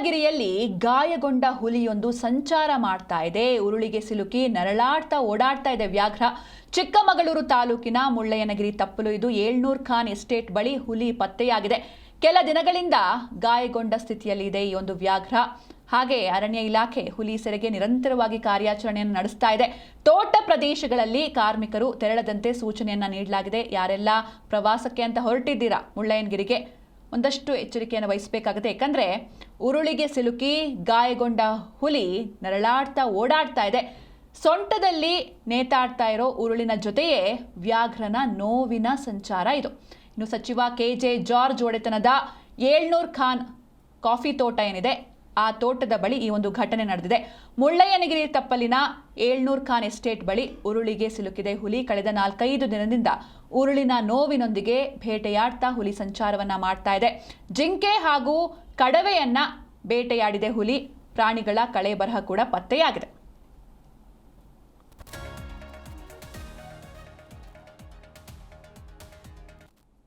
ಮುಳ್ಳಯ್ಯನಗಿರಿಯಲ್ಲಿ ಗಾಯಗೊಂಡ ಹುಲಿಯೊಂದು ಸಂಚಾರ ಮಾಡ್ತಾ ಇದೆ. ಉರುಳಿಗೆ ಸಿಲುಕಿ ನರಳಾಡ್ತಾ ಓಡಾಡ್ತಾ ಇದೆ ವ್ಯಾಘ್ರ. ಚಿಕ್ಕಮಗಳೂರು ತಾಲೂಕಿನ ಮುಳ್ಳಯ್ಯನಗಿರಿ ತಪ್ಪಲು ಇದು 700 ಖಾನ್ ಎಸ್ಟೇಟ್ ಬಳಿ ಹುಲಿ ಪತ್ತೆಯಾಗಿದೆ. ಕೆಲ ದಿನಗಳಿಂದ ಗಾಯಗೊಂಡ ಸ್ಥಿತಿಯಲ್ಲಿ ಇದೆ ಈ ಒಂದು ವ್ಯಾಘ್ರ. ಹಾಗೆ ಅರಣ್ಯ ಇಲಾಖೆ ಹುಲಿ ಸೆರೆಗೆ ನಿರಂತರವಾಗಿ ಕಾರ್ಯಾಚರಣೆಯನ್ನು ನಡೆಸ್ತಾ ಇದೆ. ತೋಟ ಪ್ರದೇಶಗಳಲ್ಲಿ ಕಾರ್ಮಿಕರು ತೆರಳದಂತೆ ಸೂಚನೆಯನ್ನ ನೀಡಲಾಗಿದೆ. ಯಾರೆಲ್ಲ ಪ್ರವಾಸಕ್ಕೆ ಅಂತ ಹೊರಟಿದ್ದೀರಾ ಮುಳ್ಳಯ್ಯನಗಿರಿಗೆ, ಒಂದಷ್ಟು ಎಚ್ಚರಿಕೆಯನ್ನು ವಹಿಸಬೇಕಾಗುತ್ತೆ. ಯಾಕಂದ್ರೆ ಉರುಳಿಗೆ ಸಿಲುಕಿ ಗಾಯಗೊಂಡ ಹುಲಿ ನರಳಾಡ್ತಾ ಓಡಾಡ್ತಾ ಇದೆ. ಸೊಂಟದಲ್ಲಿ ನೇತಾಡ್ತಾ ಇರೋ ಉರುಳಿನ ಜೊತೆಯೇ ವ್ಯಾಘ್ರನ ನೋವಿನ ಸಂಚಾರ ಇದು. ಇನ್ನು ಸಚಿವ KJ ಜಾರ್ಜ್ ಒಡೆತನದ 700 ಖಾನ್ ಕಾಫಿ ತೋಟ ಏನಿದೆ, ಆ ತೋಟದ ಬಳಿ ಈ ಒಂದು ಘಟನೆ ನಡೆದಿದೆ. ಮುಳ್ಳಯ್ಯನಗಿರಿ ತಪ್ಪಲಿನ 700 ಖಾನ್ ಎಸ್ಟೇಟ್ ಬಳಿ ಉರುಳಿಗೆ ಸಿಲುಕಿದೆ ಹುಲಿ. ಕಳೆದ 4-5 ದಿನದಿಂದ ಉರುಳಿನ ನೋವಿನೊಂದಿಗೆ ಬೇಟೆಯಾಡ್ತಾ ಹುಲಿ ಸಂಚಾರವನ್ನ ಮಾಡ್ತಾ ಇದೆ. ಜಿಂಕೆ ಹಾಗೂ ಕಡವೆಯನ್ನ ಬೇಟೆಯಾಡಿದೆ ಹುಲಿ. ಪ್ರಾಣಿಗಳ ಕಳೆ ಬರಹ ಕೂಡ ಪತ್ತೆಯಾಗಿದೆ.